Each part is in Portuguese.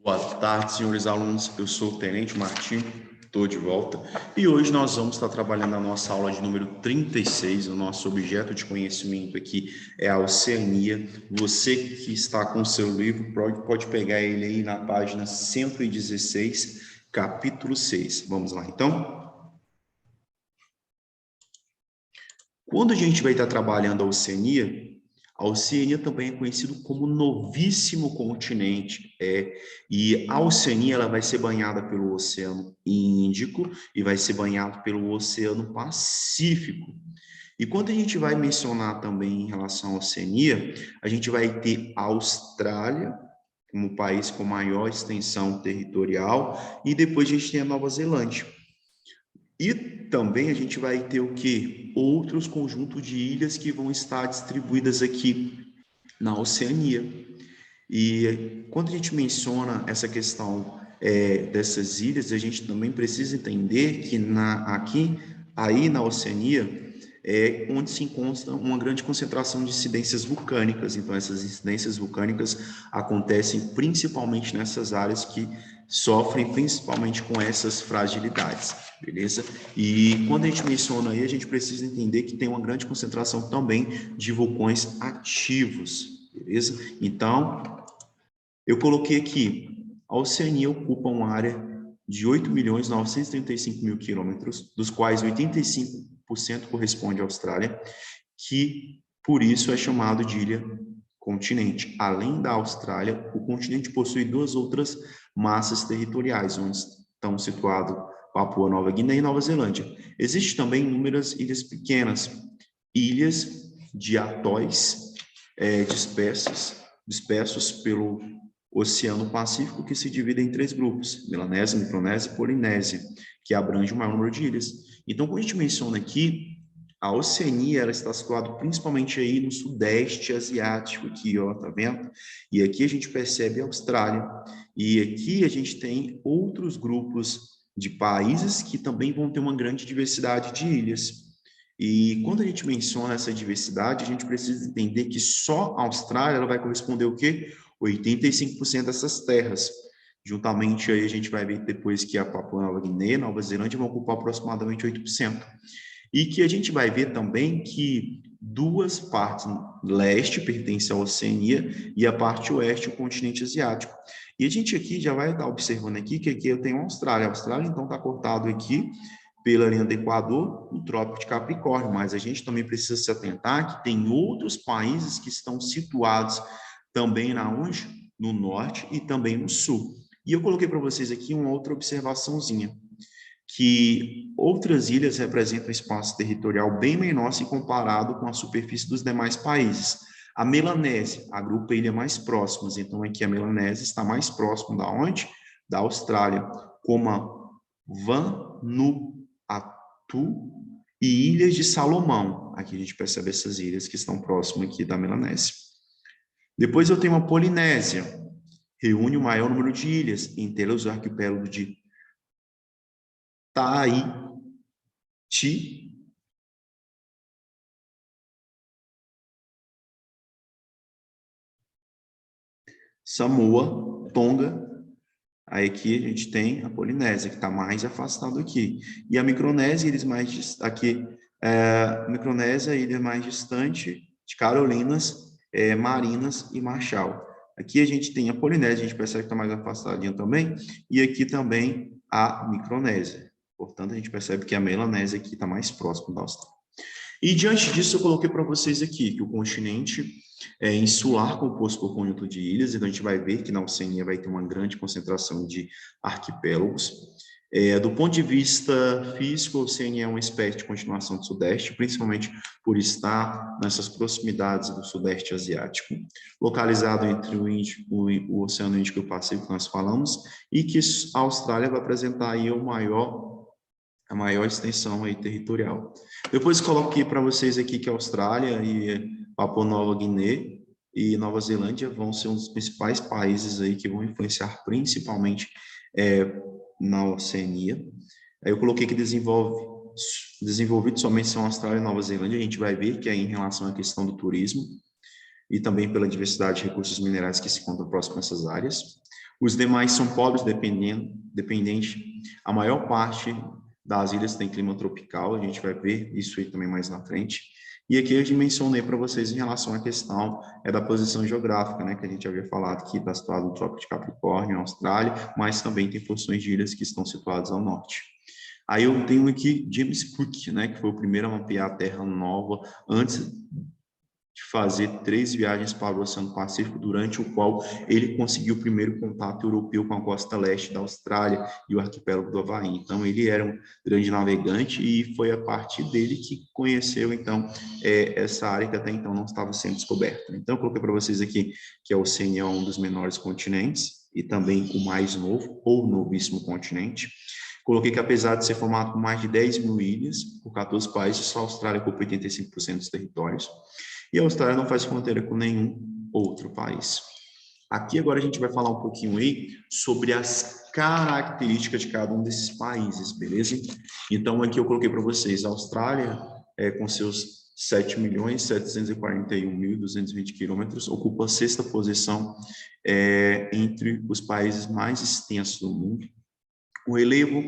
Boa tarde, senhores alunos. Eu sou o Tenente Martim, estou de volta. E hoje nós vamos estar trabalhando a nossa aula de número 36. O nosso objeto de conhecimento aqui é a Oceania. Você que está com o seu livro pode pegar ele aí na página 116, capítulo 6. Vamos lá, então? Quando a gente vai estar trabalhando a Oceania também é conhecido como novíssimo continente, e a Oceania ela vai ser banhada pelo Oceano Índico e vai ser banhada pelo Oceano Pacífico. E quando a gente vai mencionar também em relação à Oceania, a gente vai ter a Austrália como país com maior extensão territorial, e depois a gente tem a Nova Zelândia. E também a gente vai ter o quê? Outros conjuntos de ilhas que vão estar distribuídas aqui na Oceania. E quando a gente menciona essa questão dessas ilhas, a gente também precisa entender que aí na Oceania, é onde se encontra uma grande concentração de incidências vulcânicas. Então, essas incidências vulcânicas acontecem principalmente nessas áreas que sofrem principalmente com essas fragilidades, beleza? E quando a gente menciona aí, a gente precisa entender que tem uma grande concentração também de vulcões ativos, beleza? Então, eu coloquei aqui, a Oceania ocupa uma área de 8.935.000 quilômetros, dos quais 85% corresponde à Austrália, que por isso é chamado de ilha-continente. Além da Austrália, o continente possui duas outras massas territoriais, onde estão situados Papua Nova Guiné e Nova Zelândia. Existem também inúmeras ilhas pequenas, ilhas de atóis dispersos pelo Oceano Pacífico, que se divide em três grupos: Melanésia, Micronésia e Polinésia, que abrange o maior número de ilhas. Então, quando a gente menciona aqui, a Oceania ela está situada principalmente aí no sudeste asiático, aqui, ó, tá vendo? E aqui a gente percebe a Austrália. E aqui a gente tem outros grupos de países que também vão ter uma grande diversidade de ilhas. E quando a gente menciona essa diversidade, a gente precisa entender que só a Austrália ela vai corresponder ao quê? 85% dessas terras. Juntamente aí a gente vai ver depois que a Papua Nova Guiné, Nova Zelândia vão ocupar aproximadamente 8%. E que a gente vai ver também que duas partes, leste pertence à Oceania e a parte oeste o continente asiático. E a gente aqui já vai estar observando aqui que aqui eu tenho a Austrália. A Austrália então está cortado aqui pela linha do Equador, no Trópico de Capricórnio, mas a gente também precisa se atentar que tem outros países que estão situados também na onde? No norte e também no sul. E eu coloquei para vocês aqui uma outra observaçãozinha, que outras ilhas representam um espaço territorial bem menor se comparado com a superfície dos demais países. A Melanésia agrupa a ilha mais próximas, então aqui a Melanésia está mais próximo da onde? Da Austrália, como a Vanuatu e Ilhas de Salomão. Aqui a gente percebe essas ilhas que estão próximas aqui da Melanésia. Depois eu tenho a Polinésia, reúne o maior número de ilhas, entre os arquipélagos de Tahiti, Samoa, Tonga. Aí aqui a gente tem a Polinésia, que está mais afastado aqui. E a Micronésia, Micronésia, ilha mais distante de Carolinas, Marinas e Marshall. Aqui a gente tem a Polinésia, a gente percebe que está mais afastadinha também, e aqui também a Micronésia. Portanto, a gente percebe que a Melanésia aqui está mais próximo da Austrália. E diante disso, eu coloquei para vocês aqui que o continente é insular, composto por conjunto de ilhas, então a gente vai ver que na Oceania vai ter uma grande concentração de arquipélagos. Do ponto de vista físico, a Oceania é uma espécie de continuação do Sudeste, principalmente por estar nessas proximidades do Sudeste Asiático, localizado entre o Oceano Índico e o Pacífico, que nós falamos, e que a Austrália vai apresentar aí a maior extensão aí territorial. Depois coloquei para vocês aqui que a Austrália e Papua Nova Guiné e Nova Zelândia vão ser um dos principais países aí que vão influenciar principalmente na Oceania. Aí eu coloquei que desenvolvidos somente são Austrália e Nova Zelândia. A gente vai ver que é em relação à questão do turismo e também pela diversidade de recursos minerais que se encontram próximos a essas áreas. Os demais são polos dependente. A maior parte das ilhas tem clima tropical, a gente vai ver isso aí também mais na frente. E aqui eu mencionei para vocês em relação à questão da posição geográfica, né, que a gente havia falado que está situado no Trópico de Capricórnio, Austrália, mas também tem porções de ilhas que estão situadas ao norte. Aí eu tenho aqui James Cook, né, que foi o primeiro a mapear a Terra Nova antes de fazer 3 viagens para o Oceano Pacífico, durante o qual ele conseguiu o primeiro contato europeu com a costa leste da Austrália e o arquipélago do Havaí. Então, ele era um grande navegante e foi a partir dele que conheceu, então, essa área que até então não estava sendo descoberta. Então, eu coloquei para vocês aqui que a Oceania é um dos menores continentes e também o mais novo, ou novíssimo continente. Coloquei que, apesar de ser formado por mais de 10 mil ilhas, por 14 países, só a Austrália ocupa 85% dos territórios. E a Austrália não faz fronteira com nenhum outro país. Aqui agora a gente vai falar um pouquinho aí sobre as características de cada um desses países, beleza? Então aqui eu coloquei para vocês a Austrália, com seus 7.741.220 quilômetros, ocupa a 6ª posição entre os países mais extensos do mundo. O relevo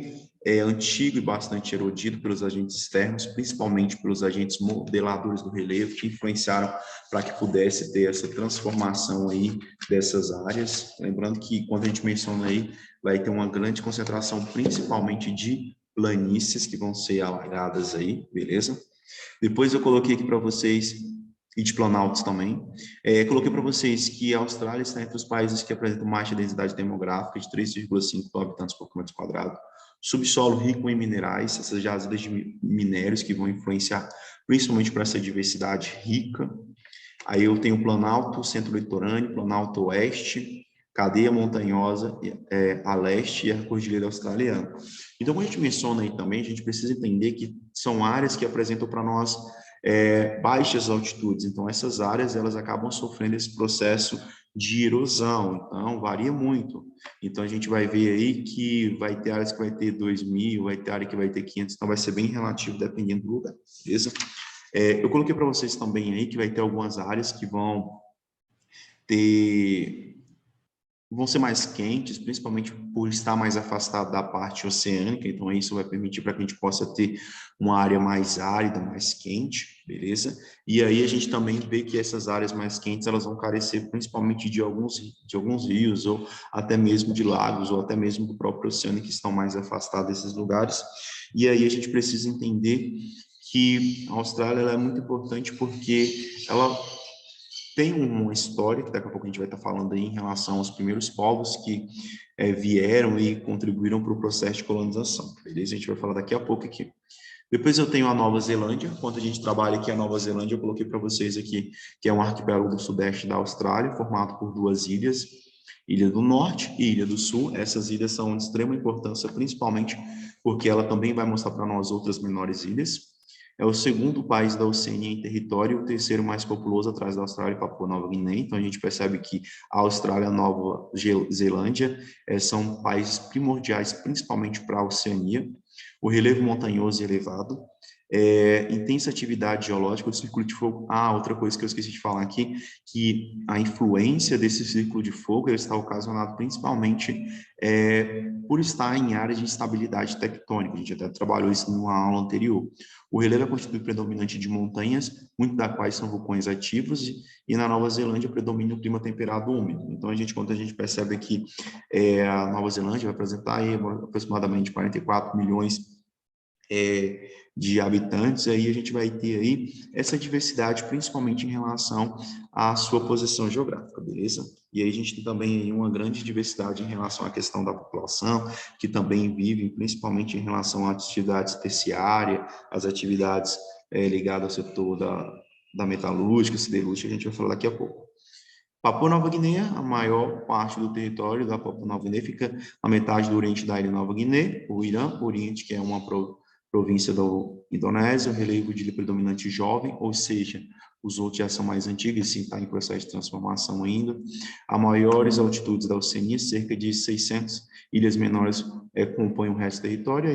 é antigo e bastante erodido pelos agentes externos, principalmente pelos agentes modeladores do relevo, que influenciaram para que pudesse ter essa transformação aí dessas áreas. Lembrando que, quando a gente menciona aí, vai ter uma grande concentração, principalmente de planícies que vão ser alagadas aí, beleza? Depois eu coloquei aqui para vocês, e de planaltos também, coloquei para vocês que a Austrália está entre os países que apresentam mais de densidade demográfica, de 3,5 habitantes por quilômetro quadrado, subsolo rico em minerais, essas jazidas de minérios que vão influenciar principalmente para essa diversidade rica. Aí eu tenho o Planalto Centro-Litorâneo, Planalto Oeste, cadeia montanhosa a leste e a Cordilheira Australiana. Então, quando a gente menciona aí também, a gente precisa entender que são áreas que apresentam para nós baixas altitudes. Então, essas áreas, elas acabam sofrendo esse processo de erosão, então varia muito. Então, a gente vai ver aí que vai ter áreas que vai ter 2.000, vai ter área que vai ter 500, então vai ser bem relativo dependendo do lugar, beleza? Eu coloquei para vocês também aí que vai ter algumas áreas que vão ser mais quentes, principalmente por estar mais afastado da parte oceânica, então isso vai permitir para que a gente possa ter uma área mais árida, mais quente, beleza? E aí a gente também vê que essas áreas mais quentes, elas vão carecer principalmente de alguns rios, ou até mesmo de lagos, ou até mesmo do próprio oceano, que estão mais afastados desses lugares. E aí a gente precisa entender que a Austrália ela é muito importante porque ela tem uma história, que daqui a pouco a gente vai estar falando aí, em relação aos primeiros povos que vieram e contribuíram para o processo de colonização, beleza? A gente vai falar daqui a pouco aqui. Depois eu tenho a Nova Zelândia. Quando a gente trabalha aqui a Nova Zelândia, eu coloquei para vocês aqui, que é um arquipélago do sudeste da Austrália, formado por 2 ilhas, Ilha do Norte e Ilha do Sul. Essas ilhas são de extrema importância, principalmente porque ela também vai mostrar para nós outras menores ilhas. É o segundo país da Oceania em território, o terceiro mais populoso atrás da Austrália e Papua Nova Guiné. Então, a gente percebe que a Austrália e a Nova Zelândia são países primordiais, principalmente para a Oceania. O relevo montanhoso e elevado, intensa atividade geológica, o círculo de fogo. Outra coisa que eu esqueci de falar aqui, que a influência desse círculo de fogo está ocasionado principalmente por estar em áreas de instabilidade tectônica. A gente até trabalhou isso numa aula anterior. O relevo é constituído predominante de montanhas, muitas das quais são vulcões ativos, e na Nova Zelândia predomina o clima temperado úmido. Então, quando a gente percebe que a Nova Zelândia vai apresentar aí aproximadamente 44 milhões de habitantes, aí a gente vai ter aí essa diversidade, principalmente em relação à sua posição geográfica, beleza? E aí a gente tem também aí uma grande diversidade em relação à questão da população, que também vive principalmente em relação às atividades terciárias, as atividades ligadas ao setor da metalúrgica, siderúrgica, a gente vai falar daqui a pouco. Papua Nova Guiné, a maior parte do território da Papua Nova Guiné fica na metade do oriente da ilha Nova Guiné, o Irã Oriente, que é uma província da Indonésia, o relevo de ilha predominante jovem, ou seja, os outros já são mais antigos e sim está em processo de transformação ainda. A maiores altitudes da Oceania, cerca de 600 ilhas menores compõem o resto do território.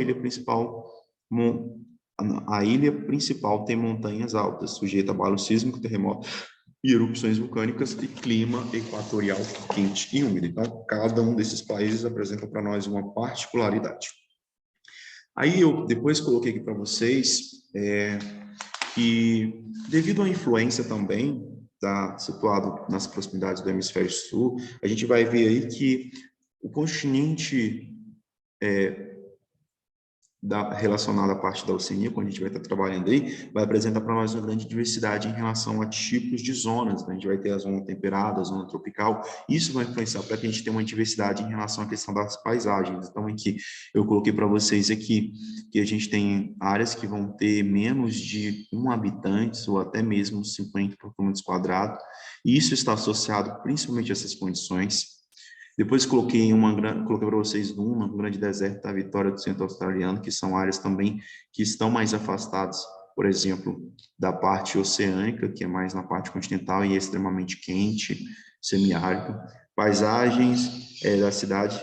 A ilha principal tem montanhas altas, sujeita a abalo sísmico, terremoto e erupções vulcânicas e clima equatorial quente e úmido. Então, cada um desses países apresenta para nós uma particularidade. Aí eu depois coloquei aqui para vocês que, devido à influência também, situado nas proximidades do hemisfério sul, a gente vai ver aí que o continente relacionado à parte da Oceania, quando a gente vai estar trabalhando aí, vai apresentar para nós uma grande diversidade em relação a tipos de zonas. A gente vai ter a zona temperada, a zona tropical. Isso vai influenciar para que a gente tenha uma diversidade em relação à questão das paisagens. Então, aqui eu coloquei para vocês aqui que a gente tem áreas que vão ter menos de 1 habitante ou até mesmo 50 por quilômetro quadrado. E isso está associado principalmente a essas condições. Depois coloquei para vocês um grande deserto da Vitória do Centro Australiano, que são áreas também que estão mais afastadas, por exemplo, da parte oceânica, que é mais na parte continental e é extremamente quente, semiárido. Paisagens da cidade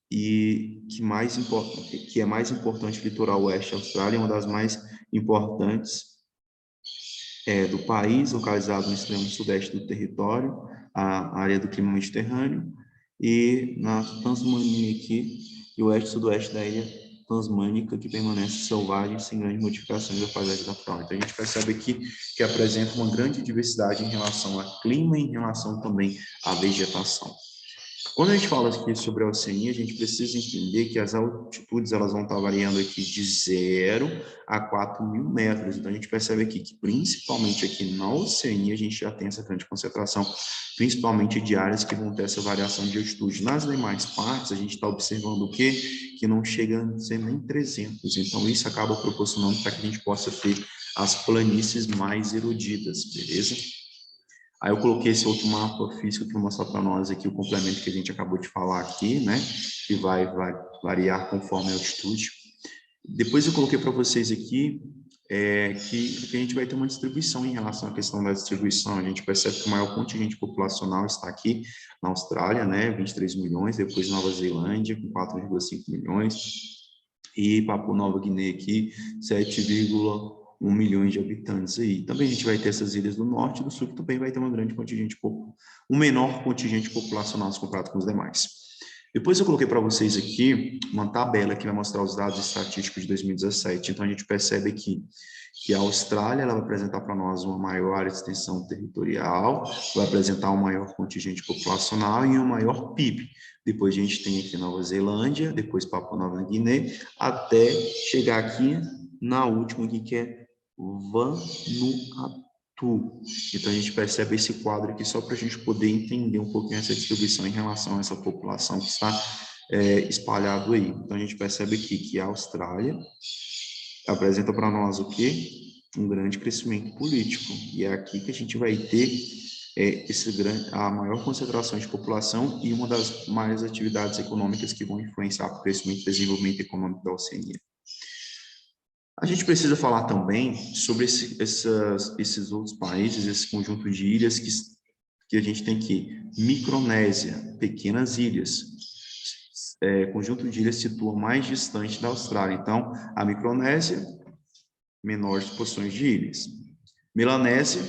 e que é mais importante, o litoral oeste da Austrália, é uma das mais importantes do país, localizado no extremo sudeste do território, a área do clima mediterrâneo, e na Tasmânia aqui, e o oeste e sudoeste da ilha tasmânica, que permanece selvagem, sem grandes modificações da paisagem da fauna. Então, a gente percebe aqui que apresenta uma grande diversidade em relação ao clima e em relação também à vegetação. Quando a gente fala aqui sobre a Oceania, a gente precisa entender que as altitudes elas vão estar variando aqui de 0 a 4.000 metros. Então, a gente percebe aqui que, principalmente aqui na Oceania, a gente já tem essa grande concentração, principalmente de áreas que vão ter essa variação de altitude. Nas demais partes, a gente está observando o quê? Que não chega a ser nem 300. Então, isso acaba proporcionando para que a gente possa ter as planícies mais erodidas, beleza? Aí eu coloquei esse outro mapa físico para mostrar para nós aqui o complemento que a gente acabou de falar aqui, né? Que vai variar conforme a altitude. Depois eu coloquei para vocês aqui que a gente vai ter uma distribuição em relação à questão da distribuição. A gente percebe que o maior contingente populacional está aqui na Austrália, né? 23 milhões, depois Nova Zelândia, com 4,5 milhões, e Papua Nova Guiné aqui, 7,1 milhões de habitantes aí. Também a gente vai ter essas ilhas do norte e do sul, que também vai ter um menor contingente populacional se comparado com os demais. Depois eu coloquei para vocês aqui uma tabela que vai mostrar os dados estatísticos de 2017. Então, a gente percebe aqui que a Austrália ela vai apresentar para nós uma maior extensão territorial, vai apresentar um maior contingente populacional e um maior PIB. Depois a gente tem aqui Nova Zelândia, depois Papua Nova Guiné, até chegar aqui na última aqui, que é Vanuatu. Então, a gente percebe esse quadro aqui só para a gente poder entender um pouquinho essa distribuição em relação a essa população que está espalhado aí. Então, a gente percebe aqui que a Austrália apresenta para nós o quê? Um grande crescimento político. E é aqui que a gente vai ter a maior concentração de população e uma das maiores atividades econômicas que vão influenciar o crescimento e desenvolvimento econômico da Oceania. A gente precisa falar também sobre esses outros países, esse conjunto de ilhas que a gente tem aqui. Micronésia, pequenas ilhas. Conjunto de ilhas situa mais distante da Austrália. Então, a Micronésia, menores porções de ilhas. Melanésia,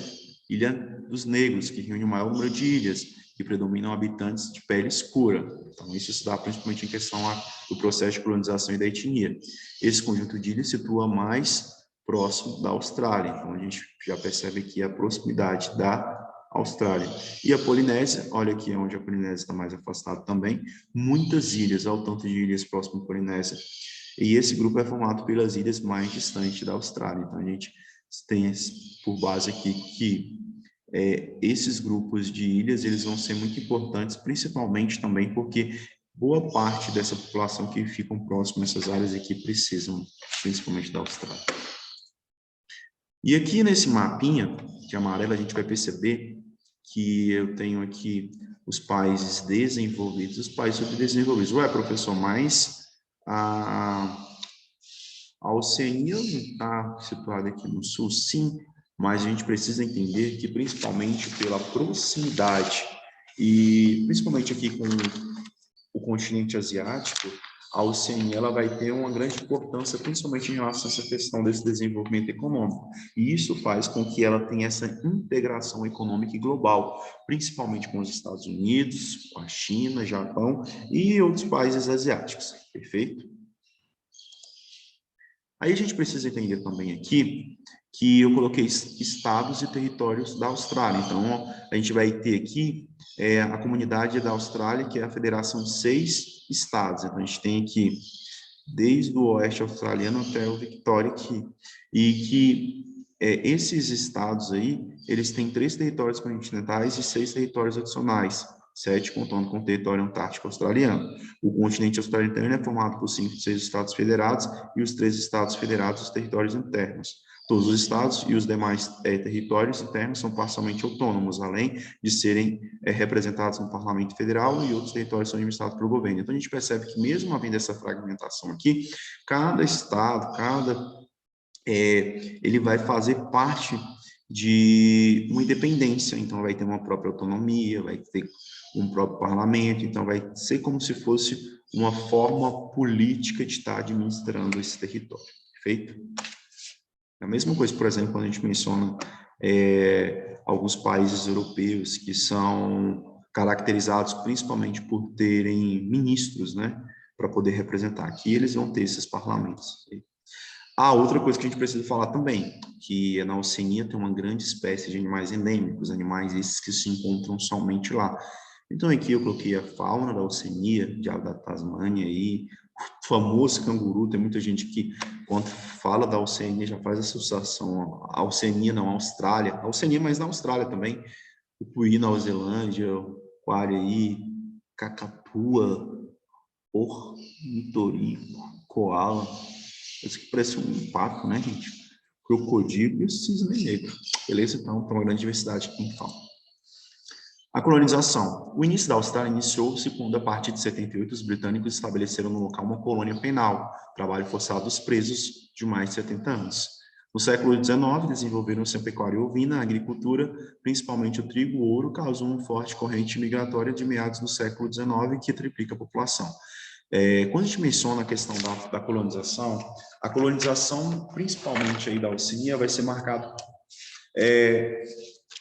Ilha dos Negros, que reúne o maior número de ilhas, que predominam habitantes de pele escura. Então, isso se dá principalmente em questão do processo de colonização e da etnia. Esse conjunto de ilhas situa mais próximo da Austrália. Então, a gente já percebe aqui a proximidade da Austrália. E a Polinésia, olha aqui onde a Polinésia está mais afastada também, muitas ilhas, ao tanto de ilhas próximas à Polinésia. E esse grupo é formado pelas ilhas mais distantes da Austrália. Então, a gente tem por base aqui que esses grupos de ilhas eles vão ser muito importantes, principalmente também porque boa parte dessa população que ficam próximas a essas áreas aqui precisam, principalmente da Austrália. E aqui nesse mapinha, de amarelo, a gente vai perceber que eu tenho aqui os países desenvolvidos e os países subdesenvolvidos. Ué, professor, mas a Oceania não está situada aqui no sul, sim, mas a gente precisa entender que, principalmente pela proximidade e principalmente aqui com o continente asiático, a Oceania ela vai ter uma grande importância, principalmente em relação a essa questão desse desenvolvimento econômico. E isso faz com que ela tenha essa integração econômica e global, principalmente com os Estados Unidos, com a China, Japão e outros países asiáticos, perfeito? Aí a gente precisa entender também aqui que eu coloquei estados e territórios da Austrália. Então, a gente vai ter aqui a comunidade da Austrália, que é a federação de 6 estados. Então, a gente tem aqui desde o oeste australiano até o Victoria aqui. E que esses estados aí, eles têm 3 territórios continentais e 6 territórios adicionais, 7 contando com o território antártico australiano. O continente australiano é formado por 5 de 6 estados federados e os 3 estados federados, os territórios internos. Todos os estados e os demais territórios internos são parcialmente autônomos, além de serem representados no Parlamento Federal, e outros territórios são administrados pelo governo. Então, a gente percebe que, mesmo havendo essa fragmentação aqui, cada estado, ele vai fazer parte de uma independência, então vai ter uma própria autonomia, vai ter um próprio parlamento, então vai ser como se fosse uma forma política de estar administrando esse território, perfeito? A mesma coisa, por exemplo, quando a gente menciona alguns países europeus que são caracterizados principalmente por terem ministros, né, para poder representar. Aqui eles vão ter esses parlamentos. Outra coisa que a gente precisa falar também, que na Oceania tem uma grande espécie de animais endêmicos, animais esses que se encontram somente lá. Então aqui eu coloquei a fauna da Oceania, diabo da Tasmânia aí, o famoso canguru. Tem muita gente que, quando fala da Oceania, já faz associação a Oceania, não, a Austrália. A Oceania, mas na Austrália também. O Puí, Nova Zelândia, o Quarií, Cacatua, ornitorico, koala. Isso que parece um pato, né, gente? Crocodilo e o cisne negro. Beleza? Então, tem uma grande diversidade em fauna. A colonização. O início da Austrália iniciou-se quando, a partir de 78, os britânicos estabeleceram no local uma colônia penal, trabalho forçado dos presos de mais de 70 anos. No século XIX, desenvolveram-se a pecuária ovina, a agricultura, principalmente o trigo, o ouro, causou uma forte corrente migratória de meados do século XIX que triplica a população. Quando a gente menciona a questão da colonização, a colonização, principalmente aí da Oceania, vai ser marcada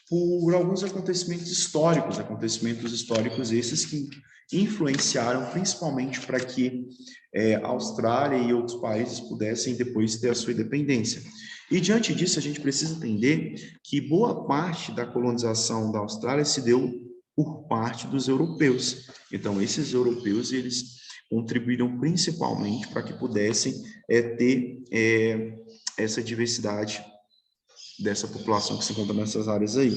por alguns acontecimentos históricos esses que influenciaram principalmente para que a Austrália e outros países pudessem depois ter a sua independência. E diante disso, a gente precisa entender que boa parte da colonização da Austrália se deu por parte dos europeus. Então, esses europeus, eles contribuíram principalmente para que pudessem ter essa diversidade dessa população que se encontra nessas áreas aí.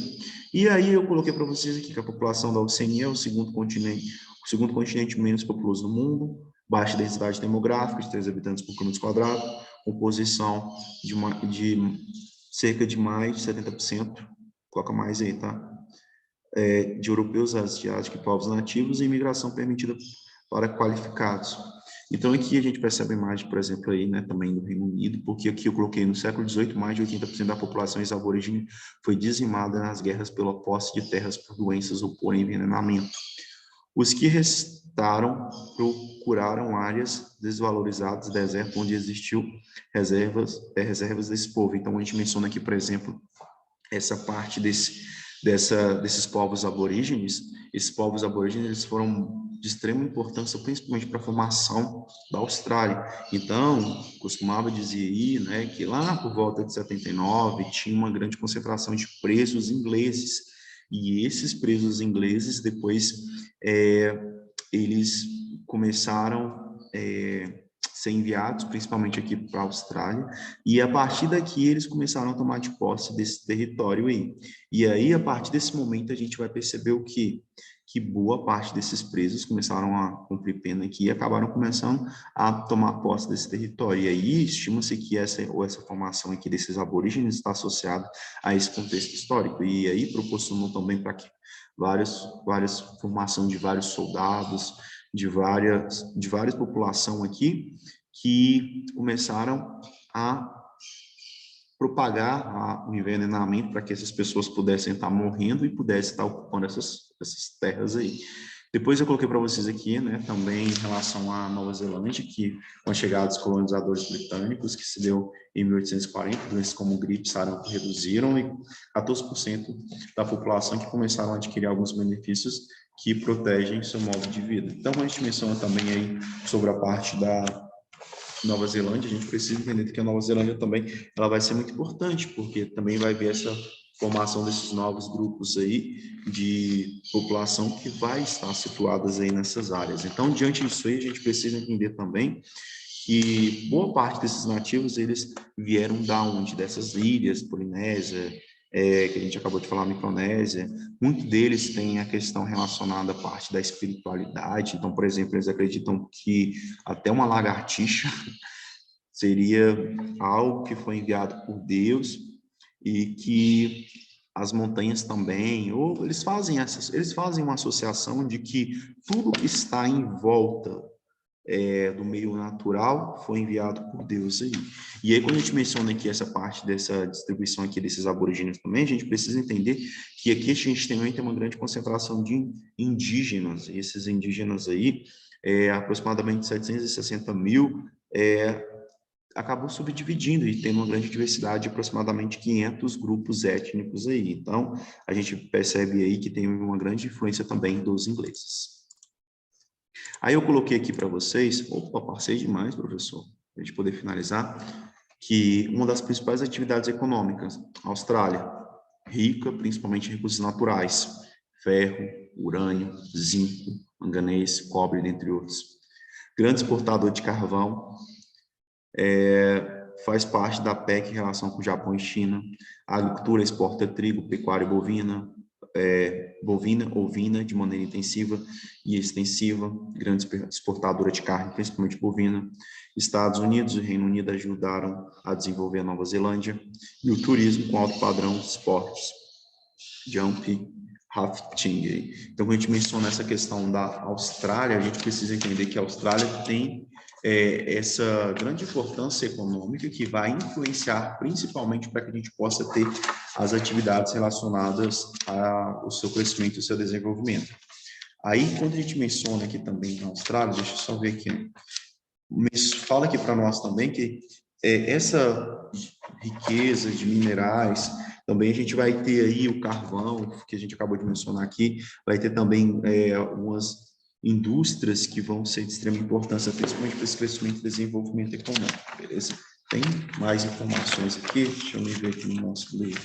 E aí eu coloquei para vocês aqui que a população da Oceania é o segundo continente menos populoso do mundo, baixa densidade demográfica, de 3 habitantes por quilômetro quadrado, composição de cerca de mais de 70%, coloca mais aí, tá? De europeus, asiáticos e povos nativos, e imigração permitida para qualificados. Então, aqui a gente percebe a imagem, por exemplo, aí, né, também do Reino Unido, porque aqui eu coloquei no século XVIII, mais de 80% da população ex-aborígene foi dizimada nas guerras pela posse de terras por doenças ou por envenenamento. Os que restaram procuraram áreas desvalorizadas, deserto, onde existiu reservas desse povo. Então, a gente menciona aqui, por exemplo, essa parte desses povos aborígenes. Esses povos aborígenes, eles foram de extrema importância, principalmente para a formação da Austrália. Então, costumava dizer aí, né, que lá por volta de 79 tinha uma grande concentração de presos ingleses, e esses presos ingleses depois eles começaram ser enviados, principalmente aqui para a Austrália, e a partir daqui eles começaram a tomar de posse desse território aí. E aí, a partir desse momento, a gente vai perceber o quê? Que boa parte desses presos começaram a cumprir pena aqui e acabaram começando a tomar posse desse território. E aí, estima-se que essa formação aqui desses aborígenes está associada a esse contexto histórico. E aí, proporcionou também para que várias formação de vários soldados, de várias população aqui, que começaram a propagar o envenenamento para que essas pessoas pudessem estar morrendo e pudessem estar ocupando essas terras aí. Depois eu coloquei para vocês aqui, né, também em relação à Nova Zelândia, que com a chegada dos colonizadores britânicos, que se deu em 1840, doenças como gripe e sarampo reduziram, e 14% da população que começaram a adquirir alguns benefícios que protegem seu modo de vida. Então, a gente menciona também aí sobre a parte da Nova Zelândia, a gente precisa entender que a Nova Zelândia também ela vai ser muito importante, porque também vai ver essa formação desses novos grupos aí de população que vai estar situadas aí nessas áreas. Então, diante disso aí, a gente precisa entender também que boa parte desses nativos, eles vieram da onde? Dessas ilhas, Polinésia, que a gente acabou de falar, Micronésia. Muitos deles têm a questão relacionada à parte da espiritualidade. Então, por exemplo, eles acreditam que até uma lagartixa seria algo que foi enviado por Deus e que as montanhas também, ou eles fazem uma associação de que tudo que está em volta do meio natural foi enviado por Deus aí. E aí, quando a gente menciona aqui essa parte dessa distribuição aqui desses aborígenes também, a gente precisa entender que aqui a gente também tem uma grande concentração de indígenas, e esses indígenas aí, aproximadamente 760 mil, acabou subdividindo e tendo uma grande diversidade de aproximadamente 500 grupos étnicos aí. Então, a gente percebe aí que tem uma grande influência também dos ingleses. Aí eu coloquei aqui para vocês, opa, passei demais, professor, para a gente poder finalizar, que uma das principais atividades econômicas, Austrália, rica principalmente em recursos naturais, ferro, urânio, zinco, manganês, cobre, dentre outros. Grande exportador de carvão, faz parte da PEC em relação com o Japão e China. A agricultura exporta trigo, pecuária bovina, bovina, ovina, de maneira intensiva e extensiva, grande exportadora de carne, principalmente bovina. Estados Unidos e Reino Unido ajudaram a desenvolver a Nova Zelândia. E o turismo com alto padrão de esportes, jump, rafting. Então, quando a gente menciona essa questão da Austrália, a gente precisa entender que a Austrália tem essa grande importância econômica que vai influenciar principalmente para que a gente possa ter as atividades relacionadas ao seu crescimento e ao seu desenvolvimento. Aí, quando a gente menciona aqui também na Austrália, deixa eu só ver aqui, fala aqui para nós também que essa riqueza de minerais, também a gente vai ter aí o carvão, que a gente acabou de mencionar aqui, vai ter também algumas indústrias que vão ser de extrema importância, principalmente para esse crescimento e desenvolvimento econômico, beleza? Tem mais informações aqui, deixa eu me ver aqui no nosso livro.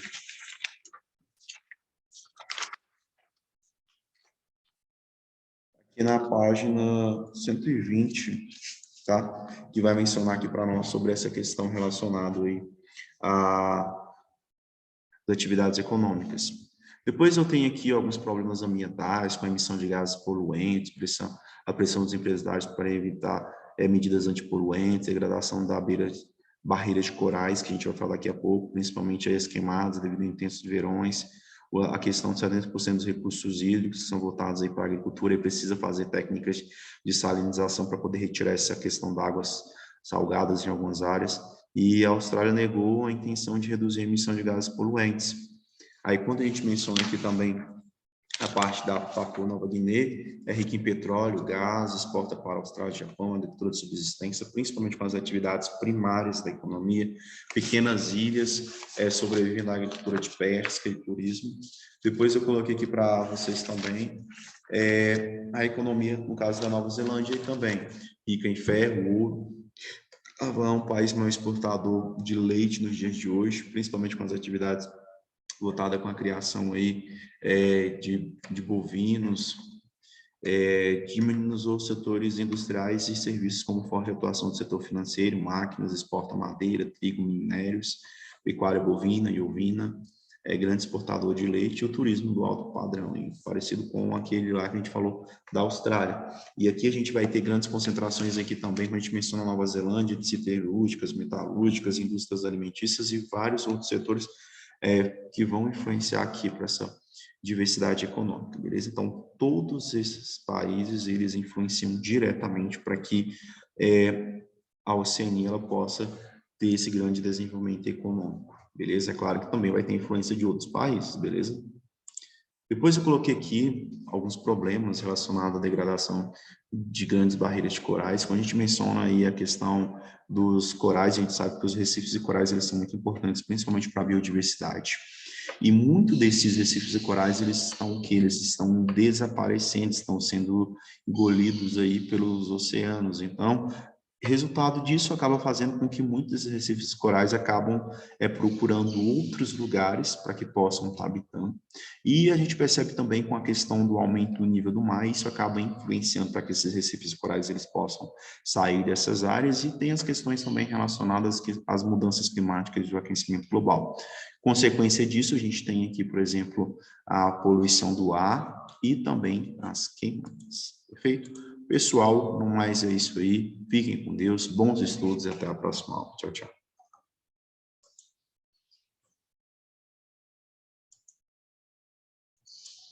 Aqui na página 120, tá? Que vai mencionar aqui para nós sobre essa questão relacionada aí às atividades econômicas. Depois eu tenho aqui alguns problemas ambientais, com a emissão de gases poluentes, a pressão dos empresários para evitar medidas antipoluentes, degradação da barreira de corais, que a gente vai falar daqui a pouco, principalmente as queimadas devido a intensos verões, a questão de 70% dos recursos hídricos que são voltados aí para a agricultura e precisa fazer técnicas de salinização para poder retirar essa questão de águas salgadas em algumas áreas. E a Austrália negou a intenção de reduzir a emissão de gases poluentes. Aí, quando a gente menciona aqui também a parte da Papua Nova Guiné, é rica em petróleo, gás, exporta para a Austrália e Japão, agricultura de subsistência, principalmente com as atividades primárias da economia, pequenas ilhas, sobrevivem da agricultura de pesca e turismo. Depois eu coloquei aqui para vocês também a economia, no caso da Nova Zelândia, também, rica em ferro, ouro. É um país maior exportador de leite nos dias de hoje, principalmente com as atividades voltada com a criação aí de bovinos, diminuindo os setores industriais e serviços como forte atuação do setor financeiro, máquinas, exporta madeira, trigo, minérios, pecuária bovina e ovina, grande exportador de leite e o turismo do alto padrão, parecido com aquele lá que a gente falou da Austrália. E aqui a gente vai ter grandes concentrações aqui também, como a gente menciona Nova Zelândia, de siderúrgicas, metalúrgicas, indústrias alimentícias e vários outros setores que vão influenciar aqui para essa diversidade econômica, beleza? Então, todos esses países, eles influenciam diretamente para que a Oceania ela possa ter esse grande desenvolvimento econômico, beleza? É claro que também vai ter influência de outros países, beleza? Depois eu coloquei aqui alguns problemas relacionados à degradação de grandes barreiras de corais. Quando a gente menciona aí a questão dos corais, a gente sabe que os recifes de corais eles são muito importantes, principalmente para a biodiversidade. E muito desses recifes de corais, eles estão o quê? Eles estão desaparecendo, estão sendo engolidos aí pelos oceanos. Então, resultado disso acaba fazendo com que muitos desses recifes corais acabam procurando outros lugares para que possam estar habitando. E a gente percebe também com a questão do aumento do nível do mar, isso acaba influenciando para que esses recifes corais eles possam sair dessas áreas, e tem as questões também relacionadas às mudanças climáticas e o aquecimento global. Consequência disso, a gente tem aqui, por exemplo, a poluição do ar e também as queimadas. Perfeito? Pessoal, no mais é isso aí. Fiquem com Deus, bons estudos e até a próxima aula. Tchau, tchau.